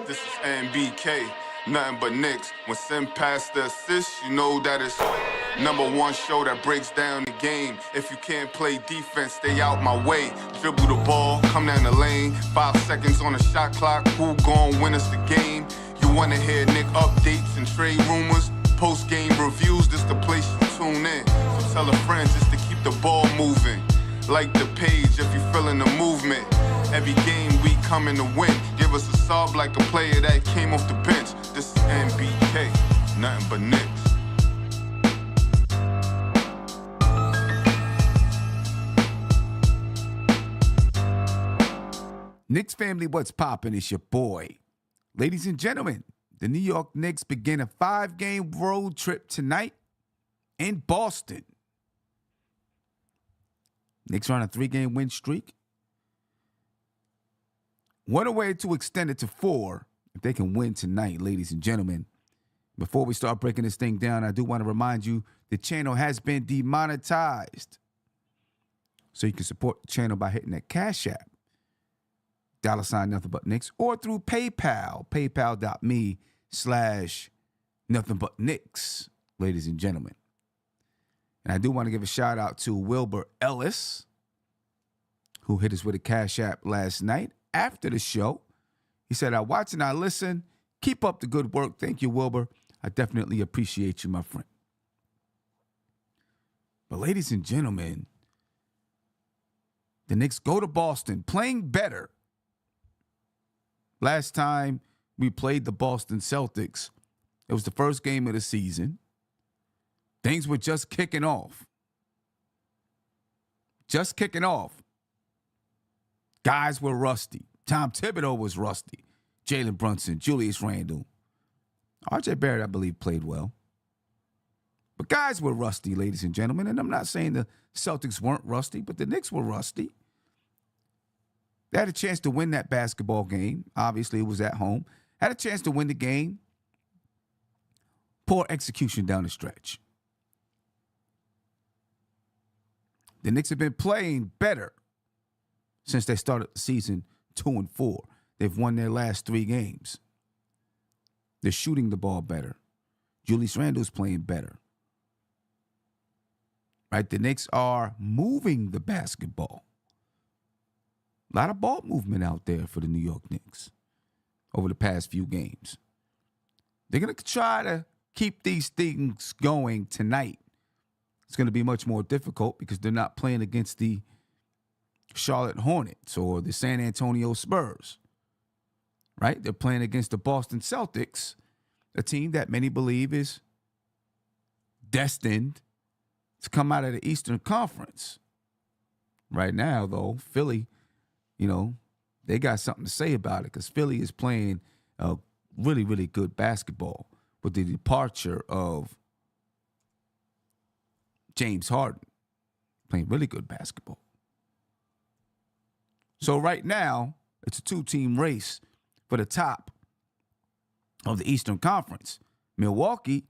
This is NBK, nothing but Knicks. When send past the assist, you know that it's #1 show that breaks down the game. If you can't play defense, stay out my way. Dribble the ball, come down the lane. 5 seconds on the shot clock, who gon' win us the game? You wanna hear Nick updates and trade rumors? Post-game reviews, this the place to tune in. So tell a friend just to keep the ball moving. Like the page if you feeling the movement. Every game we coming to win. Give us a sub like a player that came off the bench. This is NBK, nothing but Knicks. Knicks family, what's poppin'? It's your boy. Ladies and gentlemen, the New York Knicks begin a 5-game road trip tonight in Boston. Knicks are on a 3-game win streak. What a way to extend it to 4 if they can win tonight, ladies and gentlemen. Before we start breaking this thing down, I do want to remind you the channel has been demonetized. So you can support the channel by hitting that Cash App, $ nothing but Knicks, or through PayPal, paypal.me/nothing but Knicks, ladies and gentlemen. And I do want to give a shout out to Wilbur Ellis, who hit us with a Cash App last night after the show. He said, I watch and I listen. Keep up the good work. Thank you, Wilbur. I definitely appreciate you, my friend. But ladies and gentlemen, the Knicks go to Boston playing better. Last time we played the Boston Celtics, it was the first game of the season. Things were just kicking off. Just kicking off. Guys were rusty. Tom Thibodeau was rusty. Jalen Brunson, Julius Randle. R.J. Barrett, I believe, played well. But guys were rusty, ladies and gentlemen. And I'm not saying the Celtics weren't rusty, but the Knicks were rusty. They had a chance to win that basketball game. Obviously, it was at home. Had a chance to win the game. Poor execution down the stretch. The Knicks have been playing better since they started the season 2-4. They've won their last 3 games. They're shooting the ball better. Julius Randle's playing better. Right? The Knicks are moving the basketball. A lot of ball movement out there for the New York Knicks over the past few games. They're going to try to keep these things going tonight. It's going to be much more difficult because they're not playing against the Charlotte Hornets or the San Antonio Spurs, right? They're playing against the Boston Celtics, a team that many believe is destined to come out of the Eastern Conference. Right now, though, Philly, they got something to say about it because Philly is playing really, really good basketball with the departure of James Harden, playing really good basketball. So right now, it's a 2-team race for the top of the Eastern Conference. Milwaukee,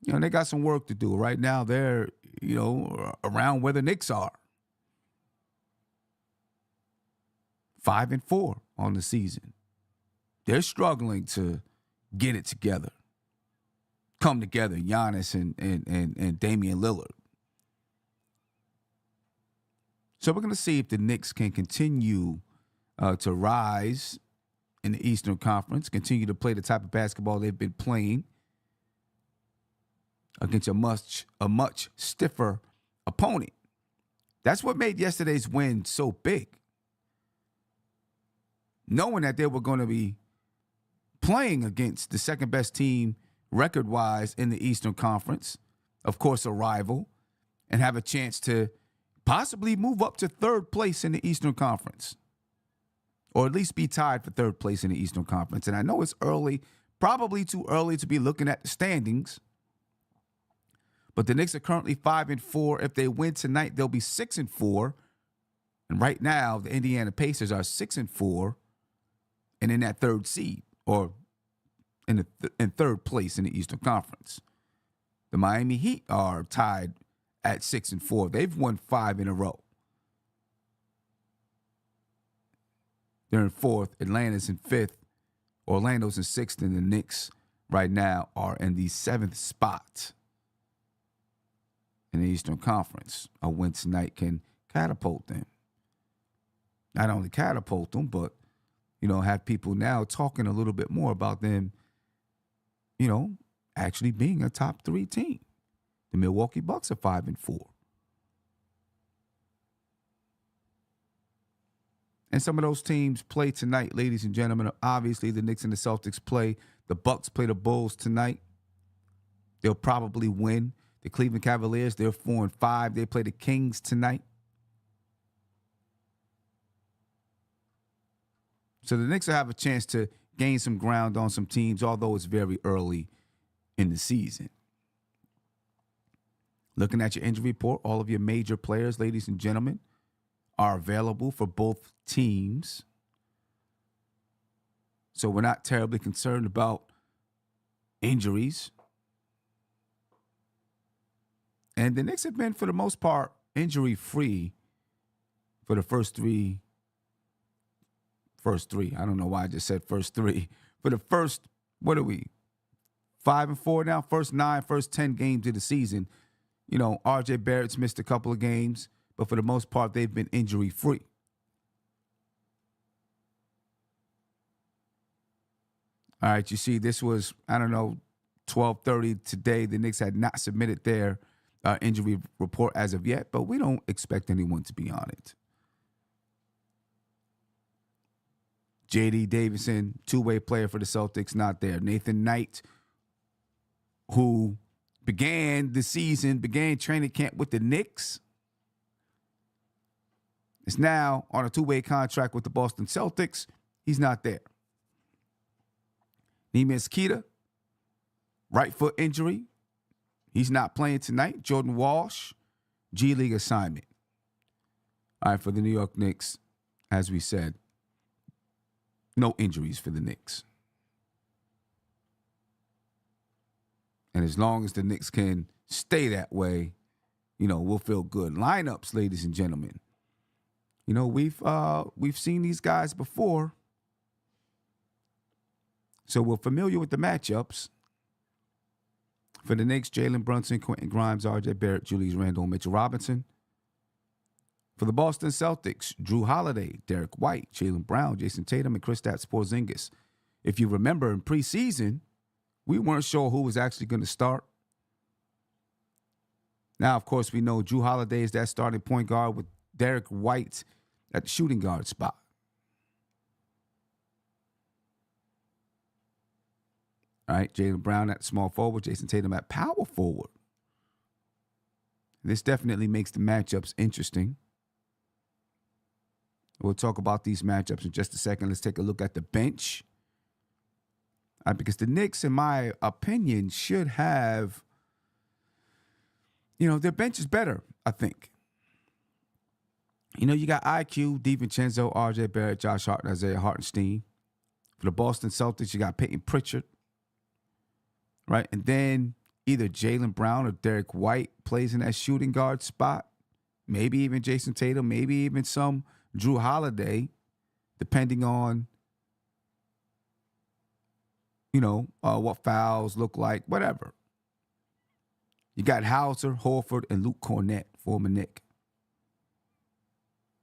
they got some work to do. Right now, they're, around where the Knicks are. 5-4 on the season. They're struggling to get it together. Come together, Giannis and Damian Lillard. So we're going to see if the Knicks can continue to rise in the Eastern Conference, continue to play the type of basketball they've been playing against a much stiffer opponent. That's what made yesterday's win so big. Knowing that they were going to be playing against the second-best team record-wise in the Eastern Conference, of course a rival, and have a chance to possibly move up to 3rd place in the Eastern Conference, or at least be tied for 3rd place in the Eastern Conference. And I know it's early, probably too early to be looking at the standings, but the Knicks are currently 5-4. If they win tonight, they'll be 6-4. And right now, the Indiana Pacers are 6-4 and in that 3rd seed, or in 3rd place in the Eastern Conference. The Miami Heat are tied at 6-4. They've won 5 in a row. They're in fourth. Atlanta's in fifth. Orlando's in sixth, and the Knicks right now are in the seventh spot in the Eastern Conference. A win tonight can catapult them. Not only catapult them, but, have people now talking a little bit more about them, actually being a top 3 team. The Milwaukee Bucks are 5-4. And some of those teams play tonight, ladies and gentlemen. Obviously, the Knicks and the Celtics play. The Bucks play the Bulls tonight. They'll probably win. The Cleveland Cavaliers, they're 4-5. They play the Kings tonight. So the Knicks will have a chance to gain some ground on some teams, although it's very early in the season. Looking at your injury report, all of your major players, ladies and gentlemen, are available for both teams. So we're not terribly concerned about injuries. And the Knicks have been, for the most part, injury-free for the first three. I don't know why I just said first 3. For the first, what are we, 5-4 now? First 9, first 10 games of the season. R.J. Barrett's missed a couple of games, but for the most part, they've been injury-free. All right, you see, this was, 12:30 today. The Knicks had not submitted their injury report as of yet, but we don't expect anyone to be on it. J.D. Davison, two-way player for the Celtics, not there. Nathan Knight, who began training camp with the Knicks, is now on a two-way contract with the Boston Celtics. He's not there. Neemias Queta, right foot injury. He's not playing tonight. Jordan Walsh, G League assignment. All right, for the New York Knicks, as we said, no injuries for the Knicks. And as long as the Knicks can stay that way, we'll feel good. Lineups, ladies and gentlemen. We've seen these guys before. So we're familiar with the matchups. For the Knicks, Jalen Brunson, Quentin Grimes, R.J. Barrett, Julius Randle, Mitchell Robinson. For the Boston Celtics, Drew Holiday, Derek White, Jaylen Brown, Jason Tatum, and Kristaps Porzingis. If you remember in preseason, we weren't sure who was actually going to start. Now, of course, we know Drew Holiday is that starting point guard with Derek White at the shooting guard spot. All right, Jaylen Brown at small forward, Jason Tatum at power forward. This definitely makes the matchups interesting. We'll talk about these matchups in just a second. Let's take a look at the bench. Because the Knicks, in my opinion, should have, their bench is better, I think. You got IQ, DiVincenzo, R.J. Barrett, Josh Hart, and Isaiah Hartenstein. For the Boston Celtics, you got Peyton Pritchard. Right? And then either Jaylen Brown or Derek White plays in that shooting guard spot. Maybe even Jason Tatum, maybe even some Drew Holiday, depending on, what fouls look like, whatever. You got Hauser, Horford, and Luke Cornett, former Knick.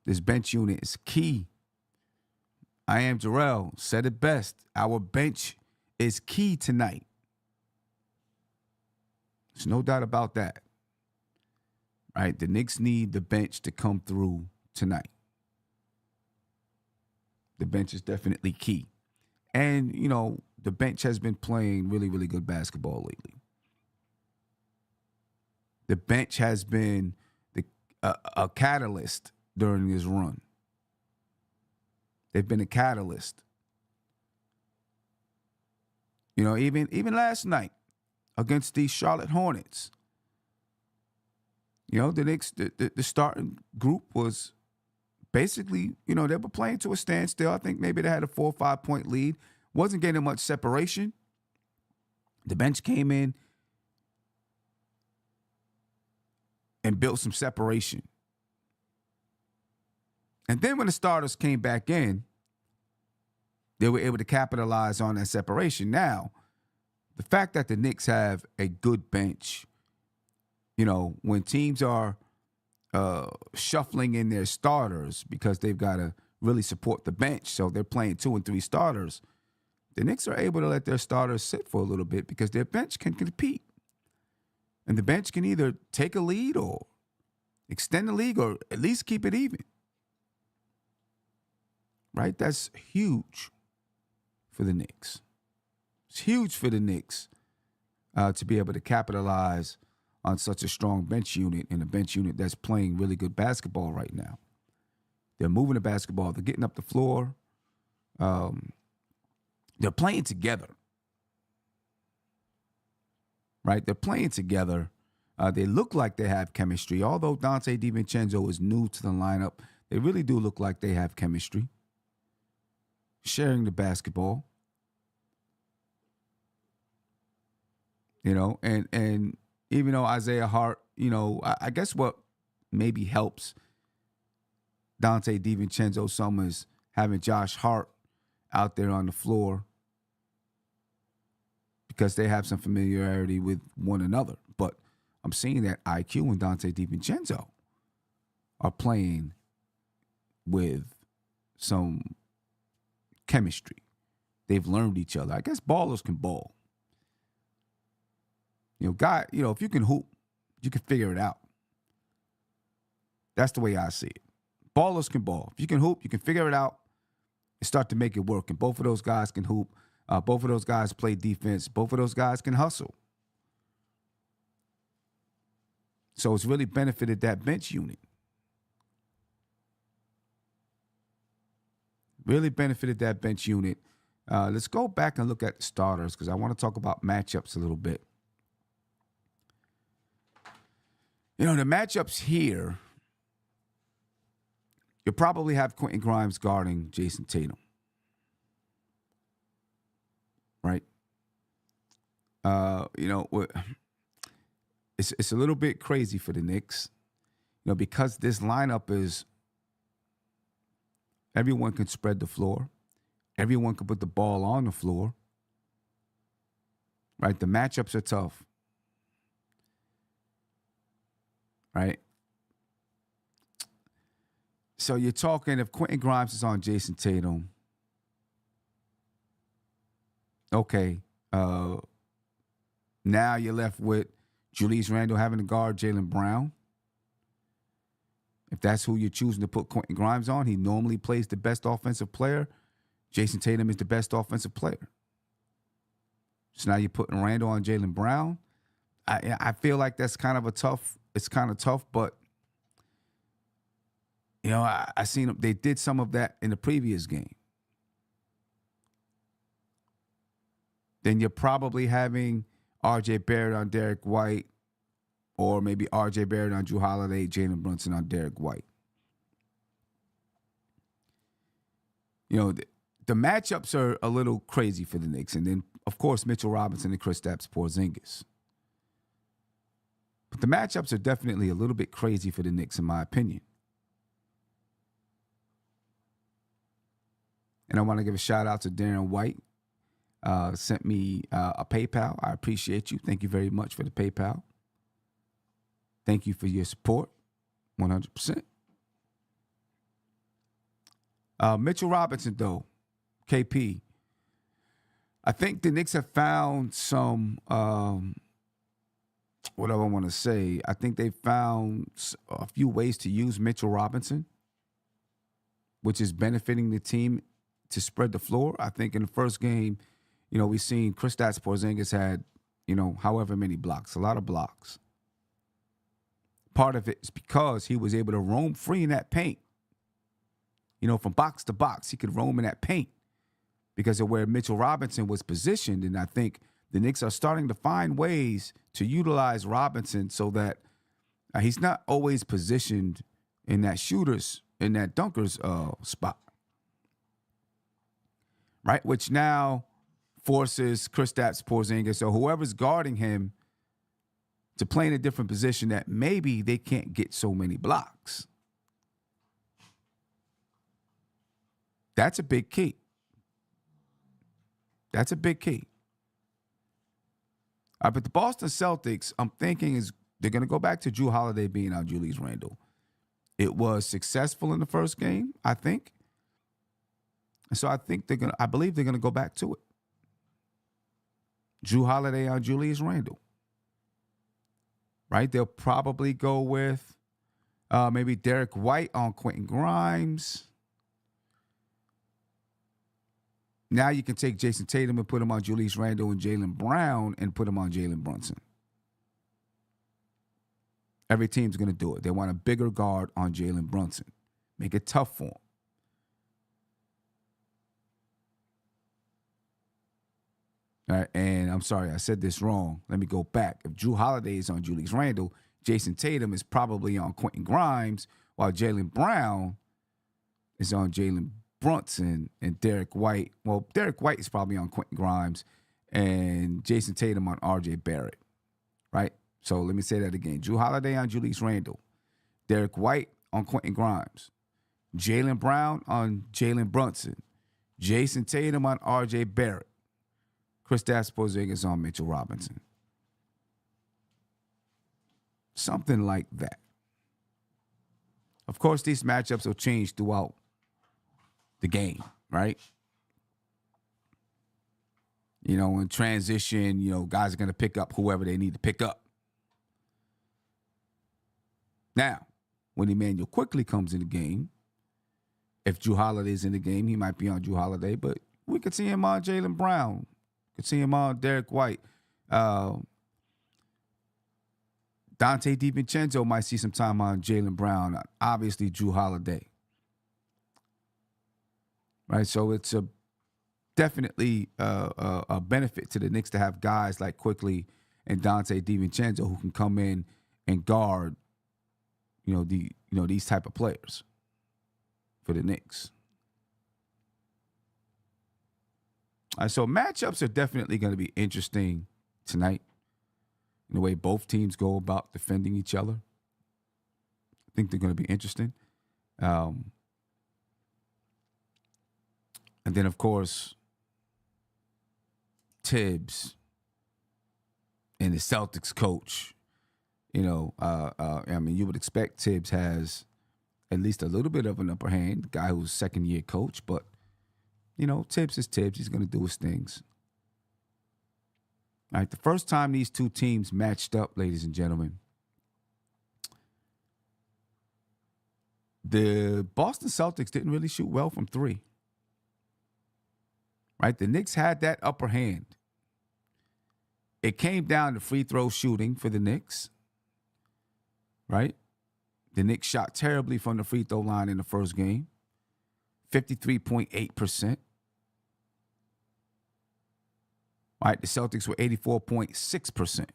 This bench unit is key. I am Jarrell, said it best. Our bench is key tonight. There's no doubt about that. Right? The Knicks need the bench to come through tonight. The bench is definitely key. And, the bench has been playing really, really good basketball lately. The bench has been a catalyst during this run. They've been a catalyst. Even last night against the Charlotte Hornets, the Knicks, the starting group was basically, they were playing to a standstill. I think maybe they had a 4 or 5 point lead. Wasn't getting much separation. The bench came in and built some separation. And then when the starters came back in, they were able to capitalize on that separation. Now, the fact that the Knicks have a good bench, when teams are shuffling in their starters because they've got to really support the bench, so they're playing 2 and 3 starters, the Knicks are able to let their starters sit for a little bit because their bench can compete. And the bench can either take a lead or extend the lead or at least keep it even. Right? That's huge for the Knicks. It's huge for the Knicks to be able to capitalize on such a strong bench unit and a bench unit that's playing really good basketball right now. They're moving the basketball. They're getting up the floor. They're playing together. Right? They're playing together. They look like they have chemistry. Although Dante DiVincenzo is new to the lineup, they really do look like they have chemistry. Sharing the basketball. And even though Isaiah Hart, I guess what maybe helps Dante DiVincenzo some is having Josh Hart out there on the floor because they have some familiarity with one another. But I'm seeing that IQ and Dante DiVincenzo are playing with some chemistry. They've learned each other. I guess ballers can ball. If you can hoop, you can figure it out. That's the way I see it. Ballers can ball. If you can hoop, you can figure it out and start to make it work. And both of those guys can hoop. Both of those guys play defense. Both of those guys can hustle. So it's really benefited that bench unit. Really benefited that bench unit. Let's go back and look at the starters because I want to talk about matchups a little bit. The matchups here, you'll probably have Quentin Grimes guarding Jason Tatum. Right? It's a little bit crazy for the Knicks, because this lineup is everyone can spread the floor. Everyone can put the ball on the floor. Right? The matchups are tough. Right? So you're talking if Quentin Grimes is on Jason Tatum, okay, now you're left with Julius Randle having to guard Jaylen Brown. If that's who you're choosing to put Quentin Grimes on, he normally plays the best offensive player. Jason Tatum is the best offensive player. So now you're putting Randle on Jaylen Brown. I feel like that's kind of it's kind of tough, but I seen them. They did some of that in the previous game. Then you're probably having R.J. Barrett on Derek White, or maybe R.J. Barrett on Drew Holiday, Jalen Brunson on Derek White. The matchups are a little crazy for the Knicks, and then of course Mitchell Robinson and Kristaps Porzingis. But the matchups are definitely a little bit crazy for the Knicks, in my opinion. And I want to give a shout out to Darren White. Sent me a PayPal. I appreciate you. Thank you very much for the PayPal. Thank you for your support. 100%. Mitchell Robinson, though, KP. I think the Knicks have found some, what do I want to say? I think they found a few ways to use Mitchell Robinson, which is benefiting the team to spread the floor. I think in the first game, we seen Kristaps Porzingis had, however many blocks, a lot of blocks. Part of it is because he was able to roam free in that paint. From box to box, he could roam in that paint because of where Mitchell Robinson was positioned. And I think the Knicks are starting to find ways to utilize Robinson so that he's not always positioned in that dunker's spot. Right? Which now forces Kristaps Porzingis or whoever's guarding him to play in a different position that maybe they can't get so many blocks. That's a big key. That's a big key. But the Boston Celtics, I'm thinking is they're going to go back to Drew Holiday being out Julius Randle. It was successful in the first game, I think. And so I believe they're going to go back to it. Drew Holiday on Julius Randle. Right? They'll probably go with maybe Derek White on Quentin Grimes. Now you can take Jason Tatum and put him on Julius Randle and Jaylen Brown and put him on Jalen Brunson. Every team's going to do it. They want a bigger guard on Jalen Brunson. Make it tough for him. All right, and I'm sorry, I said this wrong. Let me go back. If Drew Holiday is on Julius Randle, Jason Tatum is probably on Quentin Grimes, while Jaylen Brown is on Jalen Brunson and Derek White. Well, Derek White is probably on Quentin Grimes and Jason Tatum on RJ Barrett, right? So let me say that again. Drew Holiday on Julius Randle, Derek White on Quentin Grimes, Jaylen Brown on Jalen Brunson, Jason Tatum on RJ Barrett, Kristaps Porzingis on Mitchell Robinson. Something like that. Of course, these matchups will change throughout the game, right? In transition, guys are going to pick up whoever they need to pick up. Now, when Emmanuel quickly comes in the game, if Drew Holiday's in the game, he might be on Drew Holiday, but we could see him on Jaylen Brown. Could see him on Derek White. Dante DiVincenzo might see some time on Jaylen Brown. Obviously, Drew Holiday. Right, so it's definitely a benefit to the Knicks to have guys like Quickly and Dante DiVincenzo who can come in and guard, these type of players for the Knicks. All right, so matchups are definitely going to be interesting tonight in the way both teams go about defending each other. I think they're going to be interesting. And then, of course, Tibbs and the Celtics coach, you would expect Tibbs has at least a little bit of an upper hand, the guy who's second-year coach, but Tibbs is Tibbs. He's going to do his things. All right, the first time these two teams matched up, ladies and gentlemen, the Boston Celtics didn't really shoot well from three. Right, the Knicks had that upper hand. It came down to free throw shooting for the Knicks. Right, the Knicks shot terribly from the free throw line in the first game, 53.8%. All right, the Celtics were 84.6%. All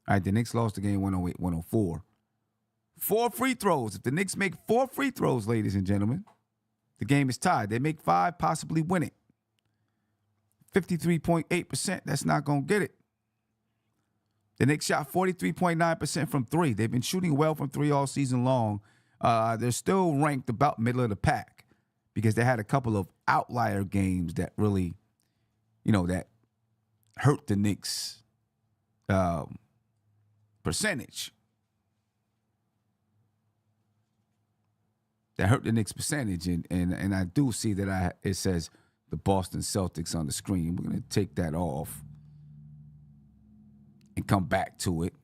right, the Knicks lost the game 108-104. 4 free throws. If the Knicks make 4 free throws, ladies and gentlemen, the game is tied. They make 5, possibly win it. 53.8%, that's not going to get it. The Knicks shot 43.9% from 3. They've been shooting well from 3 all season long. They're still ranked about middle of the pack because they had a couple of outlier games that really, that hurt the Knicks percentage. That hurt the Knicks percentage, and I do see that it says the Boston Celtics on the screen. We're going to take that off and come back to it.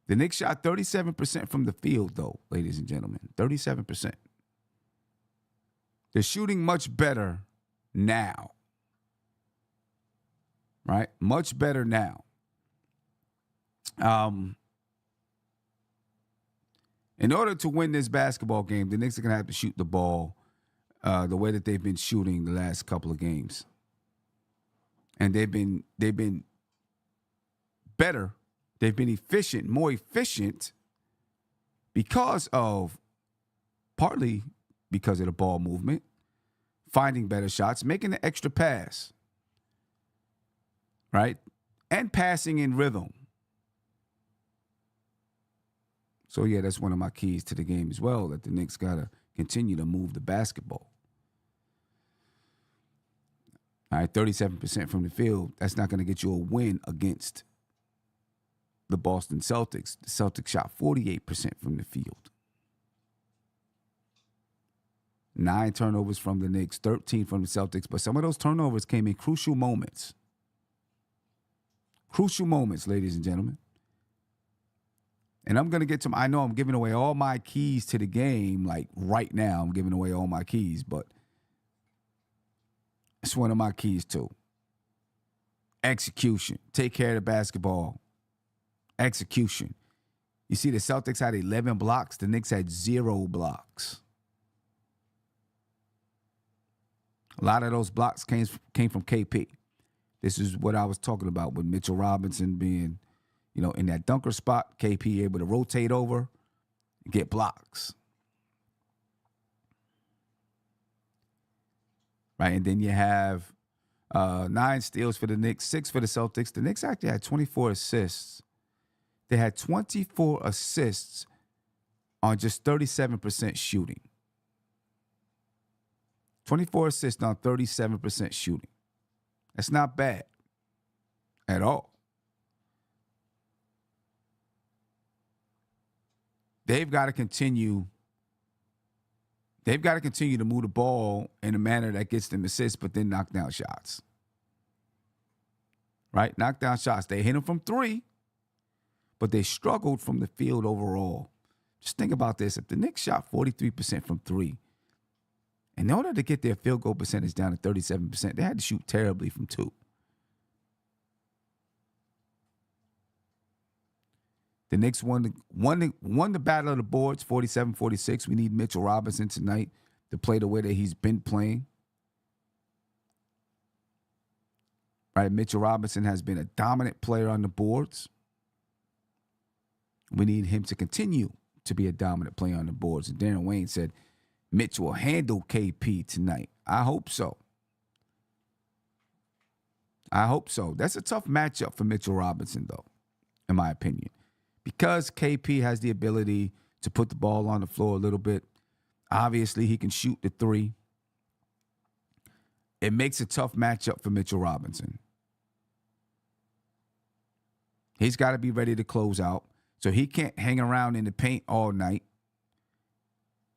The Knicks shot 37% from the field, though, ladies and gentlemen. 37%. They're shooting much better now. Right? Much better now. In order to win this basketball game, the Knicks are going to have to shoot the ball the way that they've been shooting the last couple of games. And they've been better. They've been efficient, more efficient partly because of the ball movement, finding better shots, making the extra pass, right? And passing in rhythm. So, yeah, that's one of my keys to the game as well, that the Knicks got to continue to move the basketball. All right, 37% from the field. That's not going to get you a win against the Boston Celtics. The Celtics shot 48% from the field. 9 turnovers from the Knicks, 13 from the Celtics. But some of those turnovers came in crucial moments. Crucial moments, ladies and gentlemen. And I'm going to get to, I know I'm giving away all my keys to the game. Like right now, I'm giving away all my keys. But it's one of my keys too. Execution. Take care of the basketball. Execution. You see, the Celtics had 11 blocks. The Knicks had 0 blocks. A lot of those blocks came from KP. This is what I was talking about with Mitchell Robinson being, in that dunker spot. KP able to rotate over and get blocks. Right, and then you have 9 steals for the Knicks, 6 for the Celtics. The Knicks actually had 24 assists. They had 24 assists on just 37% shooting. 24 assists on 37% shooting. That's not bad at all. They've got to continue to move the ball in a manner that gets them assists, but then knock down shots. Right? Knock down shots. They hit them from 3, but they struggled from the field overall. Just think about this. If the Knicks shot 43% from 3, in order to get their field goal percentage down to 37%, they had to shoot terribly from 2. The Knicks won the battle of the boards, 47-46. We need Mitchell Robinson tonight to play the way that he's been playing. Right, Mitchell Robinson has been a dominant player on the boards. We need him to continue to be a dominant player on the boards. And Darren Wayne said, Mitch will handle KP tonight. I hope so. I hope so. That's a tough matchup for Mitchell Robinson, though, in my opinion. Because KP has the ability to put the ball on the floor a little bit. Obviously, he can shoot the 3. It makes a tough matchup for Mitchell Robinson. He's got to be ready to close out. So he can't hang around in the paint all night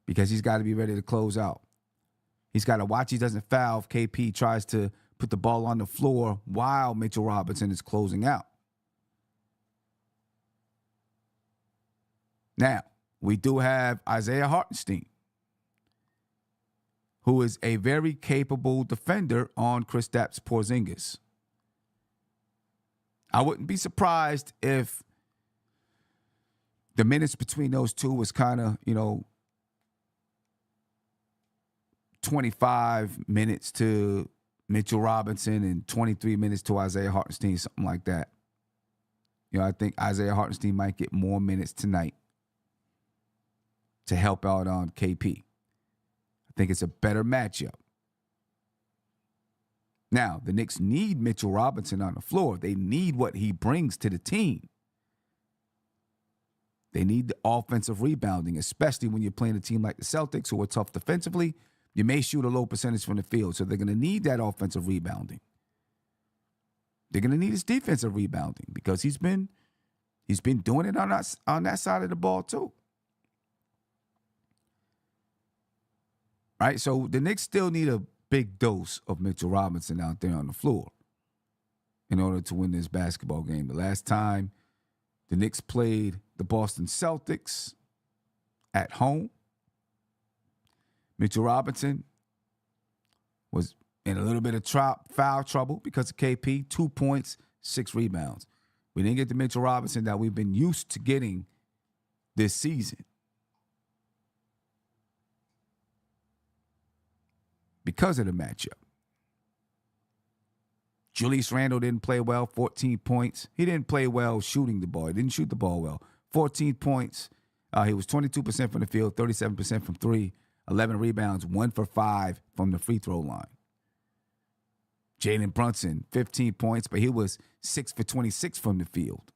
because he's got to be ready to close out. He's got to watch he doesn't foul if KP tries to put the ball on the floor while Mitchell Robinson is closing out. Now, we do have Isaiah Hartenstein, who is a very capable defender on Kristaps Porzingis. I wouldn't be surprised if the minutes between those two was kind of, 25 minutes to Mitchell Robinson and 23 minutes to Isaiah Hartenstein, something like that. I think Isaiah Hartenstein might get more minutes tonight to help out on KP. I think it's a better matchup. Now, the Knicks need Mitchell Robinson on the floor. They need what he brings to the team. They need the offensive rebounding, especially when you're playing a team like the Celtics, who are tough defensively. You may shoot a low percentage from the field, so they're going to need that offensive rebounding. They're going to need his defensive rebounding because he's been doing it on that side of the ball too. Right? So the Knicks still need a big dose of Mitchell Robinson out there on the floor in order to win this basketball game. The last time the Knicks played the Boston Celtics at home, Mitchell Robinson was in a little bit of foul trouble because of KP, 2 points, 6 rebounds. We didn't get the Mitchell Robinson that we've been used to getting this season because of the matchup. Julius Randle didn't play well, 14 points. He didn't play well shooting the ball. He didn't shoot the ball well. 14 points. He was 22% from the field, 37% from 3, 11 rebounds, 1 for 5 from the free throw line. Jalen Brunson, 15 points, but he was 6 for 26 from the field.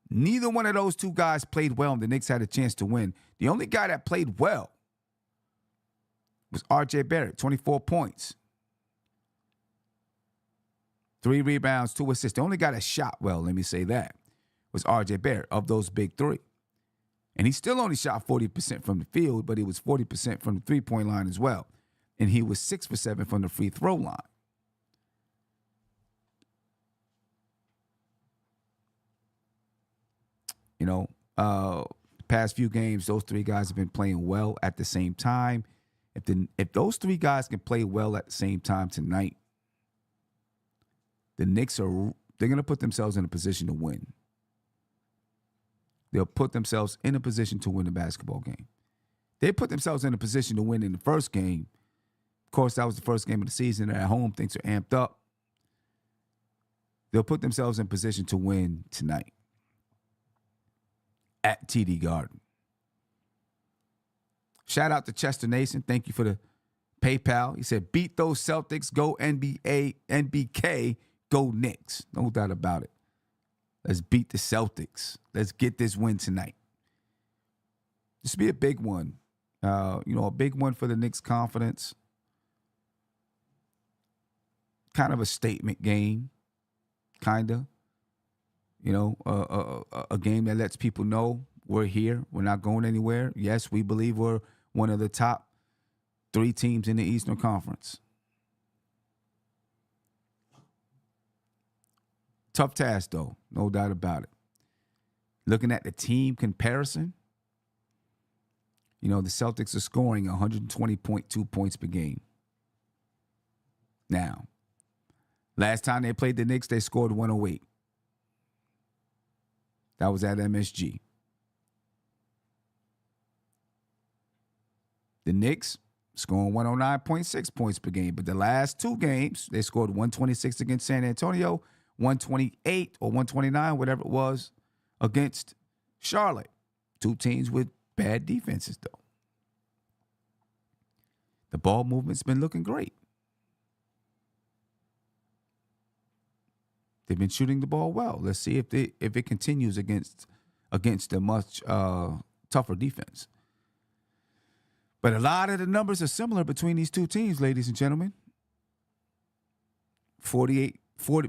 Neither one of those two guys played well, and the Knicks had a chance to win. The only guy that played well was R.J. Barrett, 24 points. 3 rebounds, 2 assists. They only got a shot, well, let me say that, was RJ Barrett of those big 3. And he still only shot 40% from the field, but he was 40% from the three-point line as well. And he was 6 for 7 from the free throw line. You know, the past few games, those 3 guys have been playing well at the same time. If those 3 guys can play well at the same time tonight, the Knicks they're going to put themselves in a position to win. They'll put themselves in a position to win the basketball game. They put themselves in a position to win in the first game. Of course, that was the first game of the season. They're at home. Things are amped up. They'll put themselves in position to win tonight at TD Garden. Shout out to Chester Nason. Thank you for the PayPal. He said, beat those Celtics. Go NBA, NBK. Go Knicks. No doubt about it. Let's beat the Celtics. Let's get this win tonight. This will be a big one. A big one for the Knicks' confidence. Kind of a statement game. Kind of. A game that lets people know we're here. We're not going anywhere. Yes, we believe we're one of the top 3 teams in the Eastern Conference. Tough task, though. No doubt about it. Looking at the team comparison, the Celtics are scoring 120.2 points per game. Now, last time they played the Knicks, they scored 108. That was at MSG. The Knicks scoring 109.6 points per game. But the last 2 games, they scored 126 against San Antonio, 128 or 129, whatever it was, against Charlotte. 2 teams with bad defenses, though. The ball movement's been looking great. They've been shooting the ball well. Let's see if it continues against a much tougher defense. But a lot of the numbers are similar between these 2 teams, ladies and gentlemen.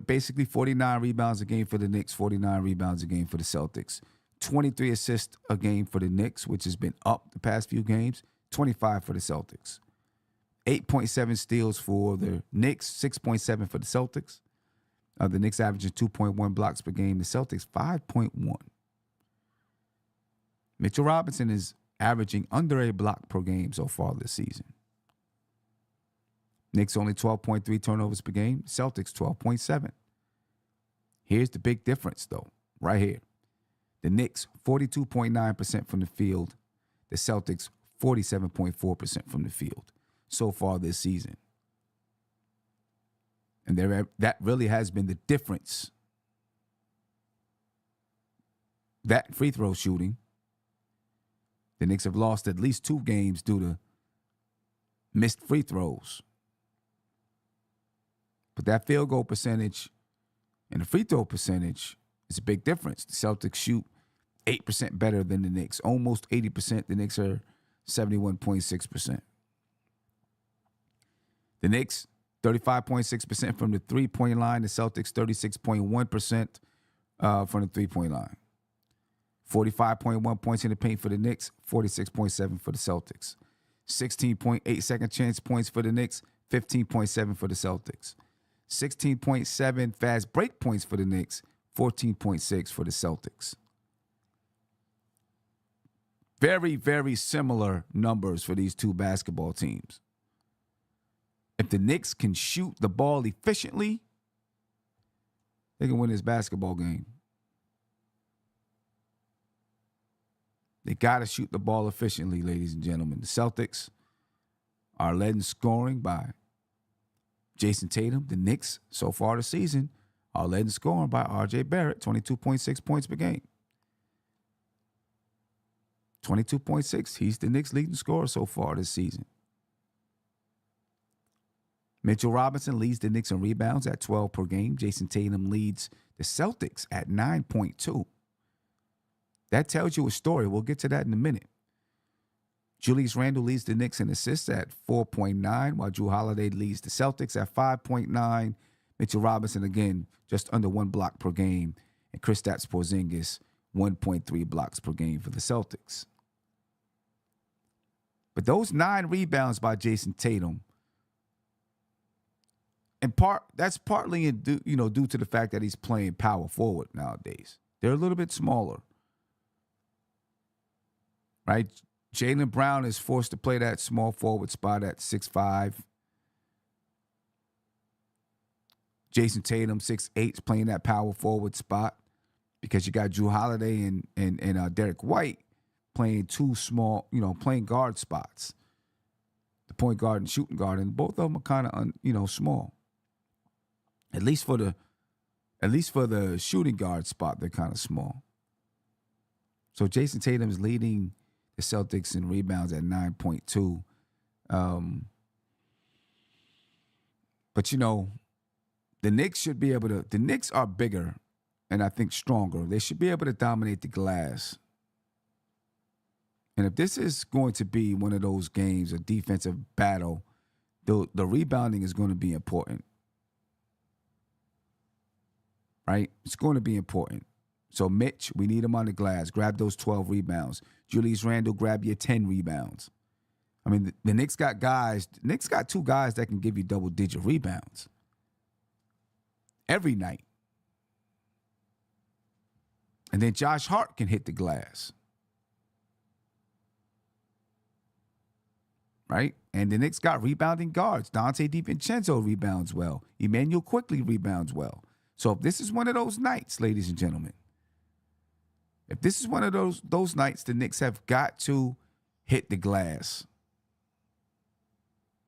basically 49 rebounds a game for the Knicks, 49 rebounds a game for the Celtics. 23 assists a game for the Knicks, which has been up the past few games, 25 for the Celtics. 8.7 steals for the Knicks, 6.7 for the Celtics. The Knicks averaging 2.1 blocks per game. The Celtics, 5.1. Mitchell Robinson is averaging under a block per game so far this season. Knicks only 12.3 turnovers per game. Celtics, 12.7. Here's the big difference, though, right here. The Knicks, 42.9% from the field. The Celtics, 47.4% from the field so far this season. And that really has been the difference. That free throw shooting, the Knicks have lost at least 2 games due to missed free throws. But that field goal percentage and the free throw percentage is a big difference. The Celtics shoot 8% better than the Knicks, almost 80%. The Knicks are 71.6%. The Knicks, 35.6% from the three-point line. The Celtics, 36.1% from the three-point line. 45.1 points in the paint for the Knicks, 46.7 for the Celtics. 16.8 second chance points for the Knicks, 15.7 for the Celtics. 16.7 fast break points for the Knicks, 14.6 for the Celtics. Very, very similar numbers for these 2 basketball teams. If the Knicks can shoot the ball efficiently, they can win this basketball game. They got to shoot the ball efficiently, ladies and gentlemen. The Celtics are led in scoring by Jason Tatum. The Knicks, so far this season, are led in scoring by RJ Barrett, 22.6 points per game. 22.6. He's the Knicks' leading scorer so far this season. Mitchell Robinson leads the Knicks in rebounds at 12 per game. Jason Tatum leads the Celtics at 9.2. That tells you a story. We'll get to that in a minute. Julius Randle leads the Knicks in assists at 4.9, while Jrue Holiday leads the Celtics at 5.9. Mitchell Robinson, again, just under 1 block per game. And Kristaps Porzingis, 1.3 blocks per game for the Celtics. But those 9 rebounds by Jason Tatum, that's partly due to the fact that he's playing power forward nowadays. They're a little bit smaller, right? Jaylen Brown is forced to play that small forward spot at 6'5". Jason Tatum, 6'8", playing that power forward spot because you got Drew Holiday and Derek White playing 2 small, playing guard spots, the point guard and shooting guard, and both of them are kind of small. At least for the shooting guard spot, they're kind of small. So Jason Tatum is leading the Celtics in rebounds at 9.2. But the Knicks should be able to. The Knicks are bigger, and I think stronger. They should be able to dominate the glass. And if this is going to be one of those games, a defensive battle, the rebounding is going to be important. Right? It's going to be important. So, Mitch, we need him on the glass. Grab those 12 rebounds. Julius Randle, grab your 10 rebounds. I mean, the Knicks got guys. The Knicks got 2 guys that can give you double-digit rebounds every night. And then Josh Hart can hit the glass. Right? And the Knicks got rebounding guards. Dante DiVincenzo rebounds well. Emmanuel Quickley rebounds well. So if this is one of those nights, ladies and gentlemen, if this is one of those nights, the Knicks have got to hit the glass.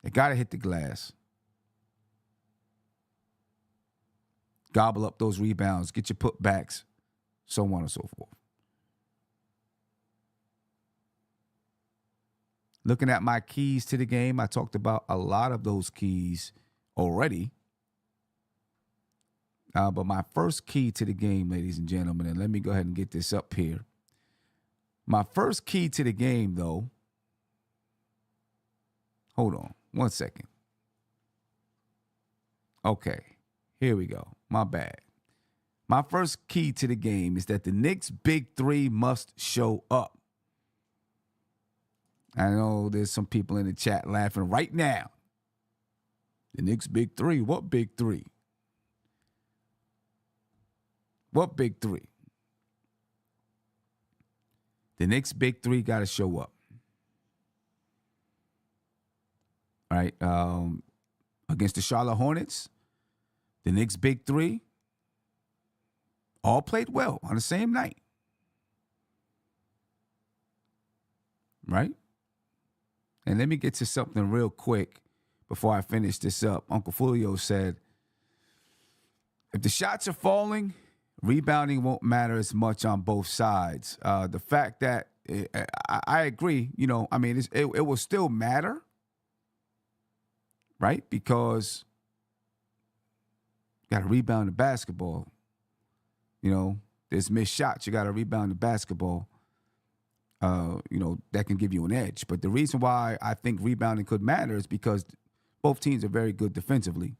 They got to hit the glass. Gobble up those rebounds, get your putbacks, so on and so forth. Looking at my keys to the game, I talked about a lot of those keys already. But my first key to the game, ladies and gentlemen, and let me go ahead and get this up here. My first key to the game, though, hold on 1 second. Okay, here we go. My bad. My first key to the game is that the Knicks' big 3 must show up. I know there's some people in the chat laughing right now. The Knicks' big 3? What big 3? What big 3? The Knicks' big 3 got to show up. All right. Against the Charlotte Hornets, the Knicks' big 3 all played well on the same night. Right? And let me get to something real quick before I finish this up. Uncle Fulio said, if the shots are falling, rebounding won't matter as much on both sides. The fact that I agree, it will still matter, right? Because you got to rebound the basketball. There's missed shots. You got to rebound the basketball. That can give you an edge. But the reason why I think rebounding could matter is because both teams are very good defensively,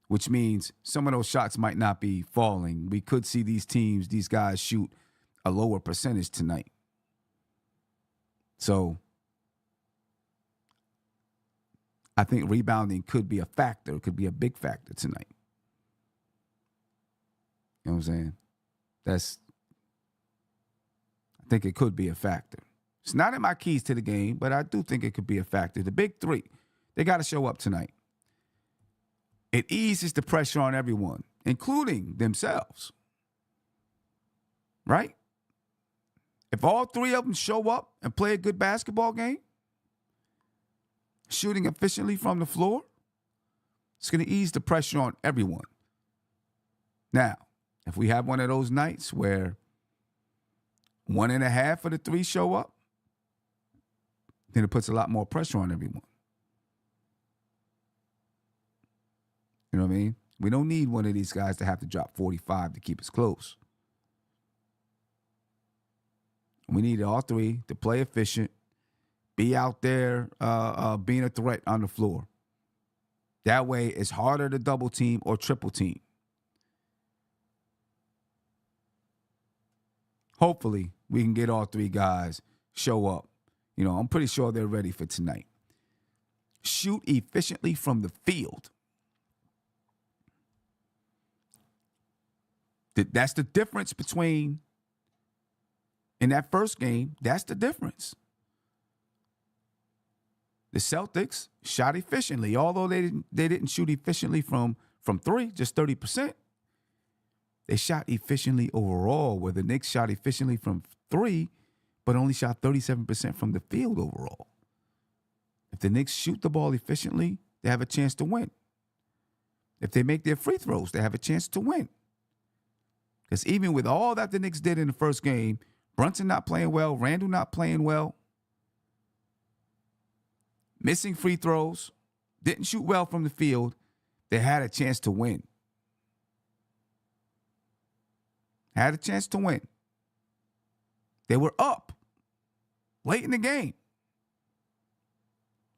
which means some of those shots might not be falling. We could see these guys shoot a lower percentage tonight. So I think rebounding could be a factor. It could be a big factor tonight. You know what I'm saying? I think it could be a factor. It's not in my keys to the game, but I do think it could be a factor. The big 3, they got to show up tonight. It eases the pressure on everyone, including themselves. Right? If all 3 of them show up and play a good basketball game, shooting efficiently from the floor, it's going to ease the pressure on everyone. Now, if we have one of those nights where 1.5 of the 3 show up, then it puts a lot more pressure on everyone. You know what I mean? We don't need one of these guys to have to drop 45 to keep us close. We need all 3 to play efficient, be out there being a threat on the floor. That way, it's harder to double team or triple team. Hopefully, we can get all three guys show up. I'm pretty sure they're ready for tonight. Shoot efficiently from the field. That's the difference between, in that first game, that's the difference. The Celtics shot efficiently, although they didn't shoot efficiently from three, just 30%. They shot efficiently overall, where the Knicks shot efficiently from three, but only shot 37% from the field overall. If the Knicks shoot the ball efficiently, they have a chance to win. If they make their free throws, they have a chance to win. Because even with all that the Knicks did in the first game, Brunson not playing well, Randall not playing well, missing free throws, didn't shoot well from the field, they had a chance to win. Had a chance to win. They were up late in the game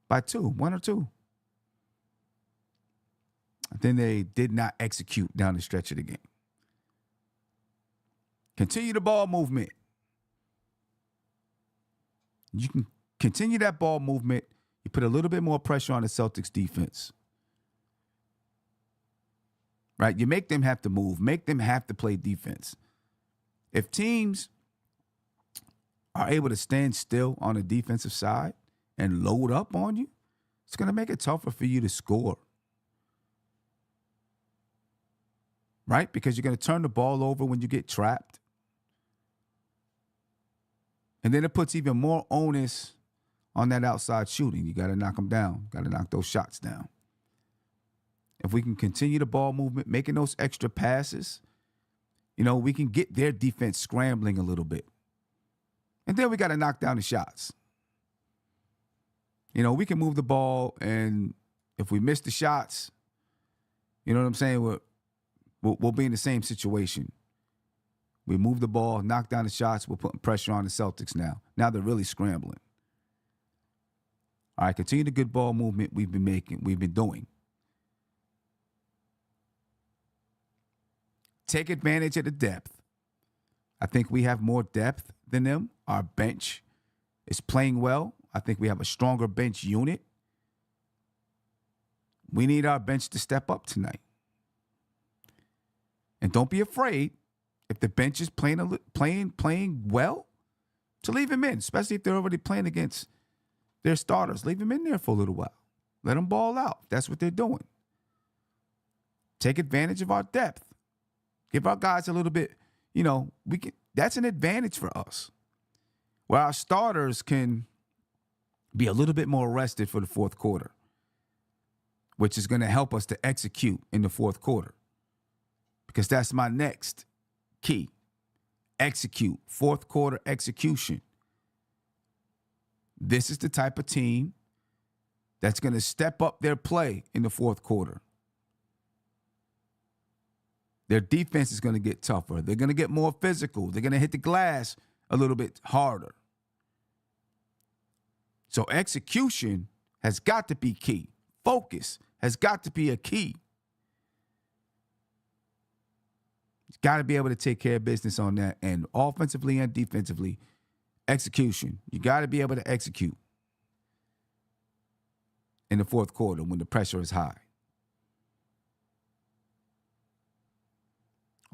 by 1 or 2. Then they did not execute down the stretch of the game. Continue the ball movement. You can continue that ball movement. You put a little bit more pressure on the Celtics defense. Right? You make them have to move. Make them have to play defense. If teams are able to stand still on the defensive side and load up on you, it's going to make it tougher for you to score. Right? Because you're going to turn the ball over when you get trapped. And then it puts even more onus on that outside shooting. You got to knock them down. Got to knock those shots down. If we can continue the ball movement, making those extra passes, we can get their defense scrambling a little bit. And then we got to knock down the shots. We can move the ball, and if we miss the shots, you know what I'm saying? We'll be in the same situation. We move the ball, knock down the shots. We're putting pressure on the Celtics now. Now they're really scrambling. All right, continue the good ball movement we've been doing. Take advantage of the depth. I think we have more depth than them. Our bench is playing well. I think we have a stronger bench unit. We need our bench to step up tonight. And don't be afraid, if the bench is playing well, to leave him in, especially if they're already playing against their starters. Leave him in there for a little while. Let them ball out. That's what they're doing. Take advantage of our depth. Give our guys a little bit, that's an advantage for us. Where our starters can be a little bit more rested for the fourth quarter, which is going to help us to execute in the fourth quarter. Because that's my next key. Execute. Fourth quarter execution. This is the type of team that's going to step up their play in the fourth quarter. Their defense is going to get tougher. They're going to get more physical. They're going to hit the glass a little bit harder. So execution has got to be key. Focus has got to be a key. You've got to be able to take care of business on that end, offensively and defensively. Execution. You got to be able to execute in the fourth quarter when the pressure is high.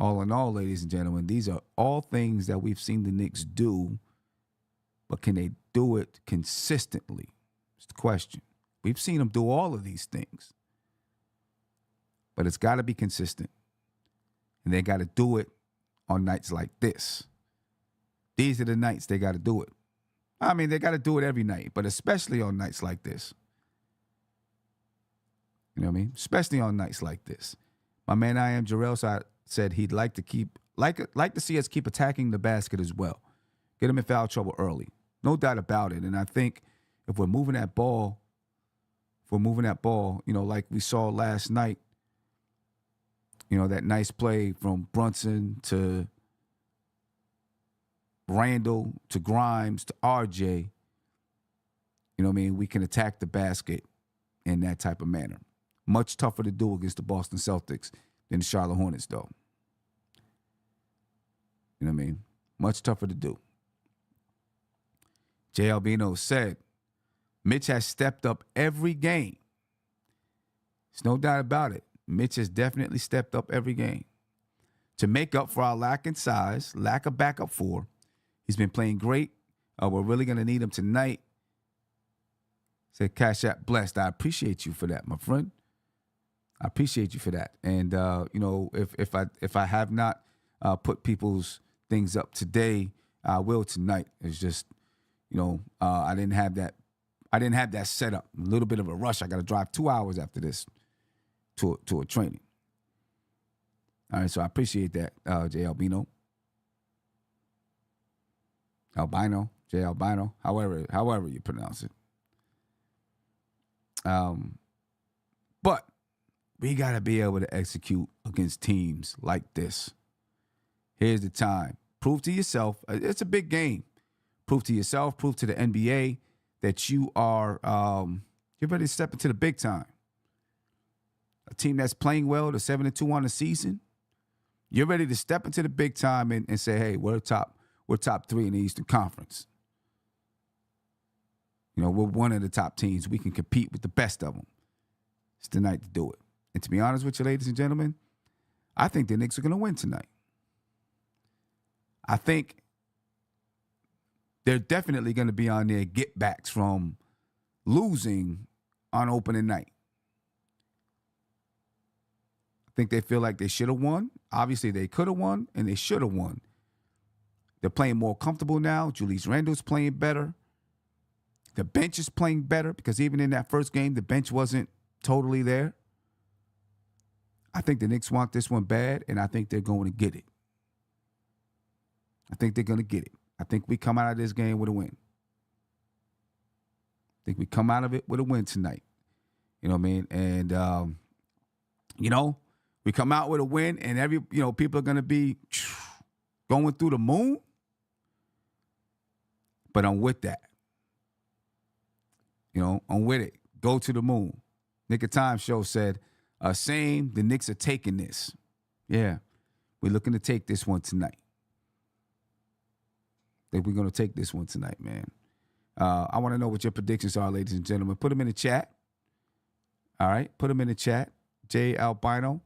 All in all, ladies and gentlemen, these are all things that we've seen the Knicks do, but can they do it consistently? It's the question. We've seen them do all of these things, but it's got to be consistent. And they got to do it on nights like this. These are the nights they got to do it. I mean, they got to do it every night, but especially on nights like this. You know what I mean? Especially on nights like this. My man, I Am Jarrell, said he'd like to see us keep attacking the basket as well. Get them in foul trouble early. No doubt about it. And I think if we're moving that ball, like we saw last night, that nice play from Brunson to Randall to Grimes to RJ, we can attack the basket in that type of manner. Much tougher to do against the Boston Celtics than the Charlotte Hornets, though. You know what I mean? Much tougher to do. J. Albino said, Mitch has stepped up every game. There's no doubt about it. Mitch has definitely stepped up every game. To make up for our lack in size, lack of backup four, he's been playing great. We're really going to need him tonight. Said Cash App blessed. I appreciate you for that, my friend. I appreciate you for that. And if I have not put people's things up today, I will tonight. It's just, I didn't have that. I didn't have that set up. A little bit of a rush. I got to drive 2 hours after this to a training. All right, so I appreciate that, J. Albino. J. Albino, however you pronounce it. But we got to be able to execute against teams like this. Here's the time. Prove to yourself. It's a big game. Prove to yourself, prove to the NBA that you are you're ready to step into the big time. A team that's playing well, the 7-2 on the season. You're ready to step into the big time and say, hey, we're top 3 in the Eastern Conference. We're one of the top teams. We can compete with the best of them. It's the night to do it. And to be honest with you, ladies and gentlemen, I think the Knicks are going to win tonight. I think they're definitely going to be on their get-backs from losing on opening night. I think they feel like they should have won. Obviously, they could have won, and they should have won. They're playing more comfortable now. Julius Randle's playing better. The bench is playing better because even in that first game, the bench wasn't totally there. I think the Knicks want this one bad, and I think they're going to get it. I think they're going to get it. I think we come out of this game with a win. I think we come out of it with a win tonight. You know what I mean? And, we come out with a win, and people are going to be going through the moon. But I'm with that. I'm with it. Go to the moon. Nick of Time Show said, same, the Knicks are taking this. Yeah, we're looking to take this one tonight. I think we're going to take this one tonight, man. I want to know what your predictions are, ladies and gentlemen. Put them in the chat. All right, put them in the chat. J. Albino,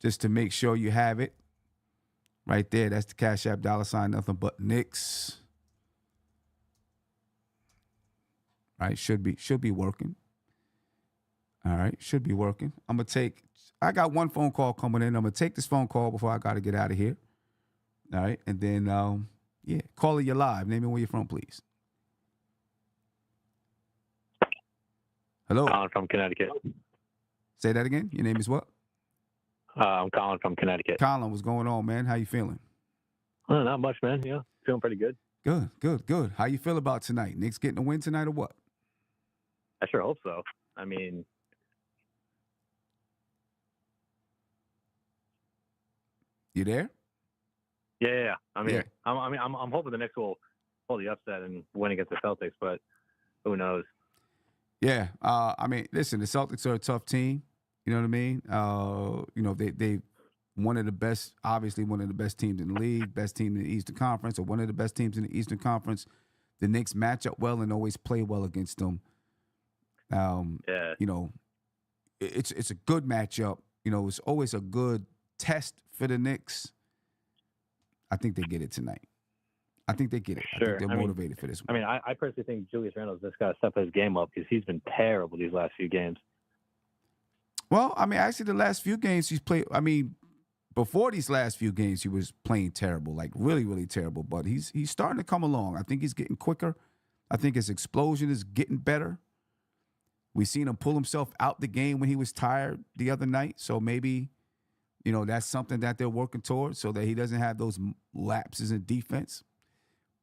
just to make sure you have it. Right there, that's the Cash App $, nothing but Knicks. All right, should be working. All right, should be working. I got one phone call coming in. I'm going to take this phone call before I got to get out of here. All right, and then, caller, you're live. Name me where you're from, please. Hello. Calling from Connecticut. Say that again. Your name is what? I'm calling from Connecticut. Colin, what's going on, man? How you feeling? Not much, man. Yeah, feeling pretty good. Good. How you feel about tonight? Knicks getting a win tonight or what? I sure hope so. I mean, you there? Yeah. I mean, Yeah. I'm hoping the Knicks will pull the upset and win against the Celtics, but who knows? Yeah. Listen, the Celtics are a tough team. You know what I mean? They one of the best, obviously one of the best teams in the league, best team in the Eastern Conference, or one of the best teams in the Eastern Conference. The Knicks match up well and always play well against them. Yeah. It's a good matchup. It's always a good test for the Knicks. I think they get it tonight. I think they get it. Sure. I think they're motivated for this one. I personally think Julius Randle's just got to step his game up because he's been terrible these last few games. Well, actually, the last few games he's played, before these last few games, he was playing terrible, like really, really terrible. But he's starting to come along. I think he's getting quicker. I think his explosion is getting better. We seen him pull himself out the game when he was tired the other night. So maybe, that's something that they're working towards so that he doesn't have those lapses in defense.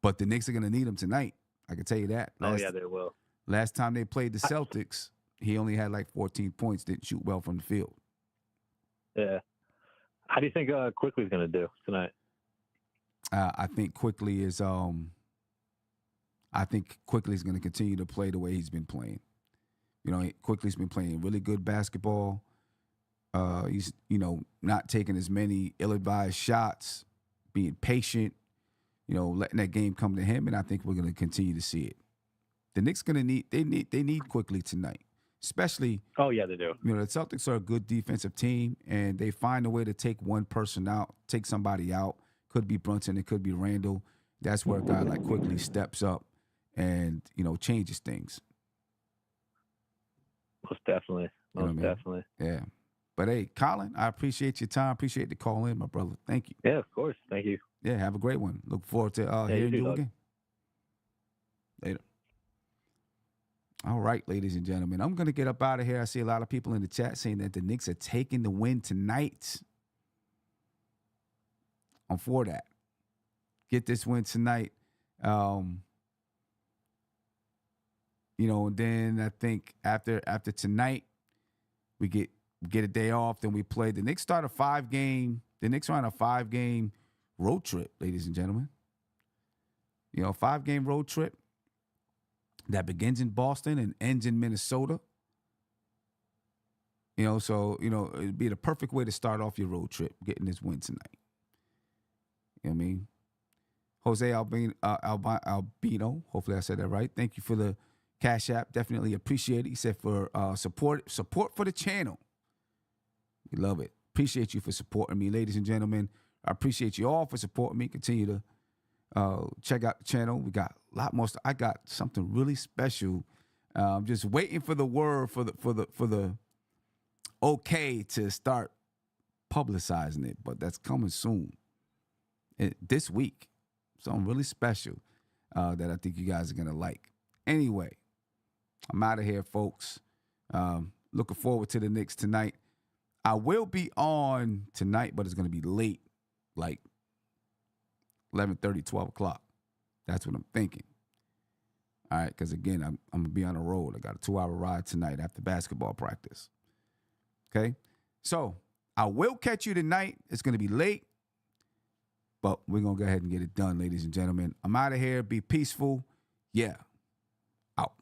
But the Knicks are going to need him tonight. I can tell you that. They will. Last time they played the Celtics, he only had like 14 points, didn't shoot well from the field. Yeah. How do you think Quickly's going to do tonight? I think Quickly is going to continue to play the way he's been playing. Quickly's been playing really good basketball. He's, not taking as many ill-advised shots, being patient, letting that game come to him, and I think we're going to continue to see it. The Knicks need Quickly tonight, especially. Oh yeah, they do. The Celtics are a good defensive team, and they find a way to take one person out, take somebody out. Could be Brunson, it could be Randall. That's where a guy like Quickly steps up and changes things. Most definitely. Definitely. Yeah. But hey, Colin, I appreciate your time. Appreciate the call in, my brother. Thank you. Yeah, of course. Thank you. Yeah, have a great one. Look forward to hearing you again. Later. All right, ladies and gentlemen. I'm going to get up out of here. I see a lot of people in the chat saying that the Knicks are taking the win tonight. I'm for that. Get this win tonight. And then I think after tonight, we get a day off. Then we play. The Knicks start a 5-game. The Knicks are on a 5-game road trip, ladies and gentlemen. A 5-game road trip that begins in Boston and ends in Minnesota. So it'd be the perfect way to start off your road trip, getting this win tonight. You know what I mean? Jose Albino, hopefully I said that right. Thank you for the Cash App. Definitely appreciate it. He said for support for the channel. We love it. Appreciate you for supporting me, ladies and gentlemen. I appreciate you all for supporting me. Continue to check out the channel. We got a lot more stuff. I got something really special. I'm just waiting for the word for the okay to start publicizing it, but that's coming soon. This week. Something really special that I think you guys are going to like. Anyway, I'm out of here, folks. Looking forward to the Knicks tonight. I will be on tonight, but it's going to be late, like 11:30, 12 o'clock. That's what I'm thinking. All right, because, again, I'm going to be on the road. I got a 2-hour ride tonight after basketball practice. Okay? So I will catch you tonight. It's going to be late. But we're going to go ahead and get it done, ladies and gentlemen. I'm out of here. Be peaceful. Yeah. Out.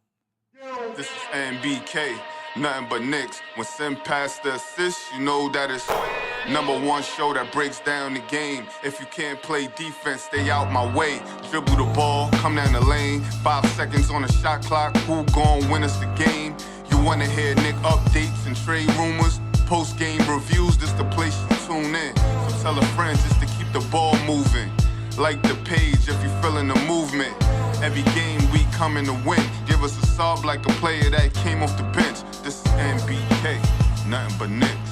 This is NBK, nothing but Knicks. When Sim passed the assist, you know that it's #1 show that breaks down the game. If you can't play defense, stay out my way. Dribble the ball, come down the lane. 5 seconds on the shot clock. Who gon' win us the game? You want to hear Nick updates and trade rumors? Post-game reviews, this the place to tune in. So tell a friend just to keep the ball moving. Like the page if you feeling the movement. Every game we coming to win. Give us a sub like a player that came off the bench. This is NBK, nothing but Knicks.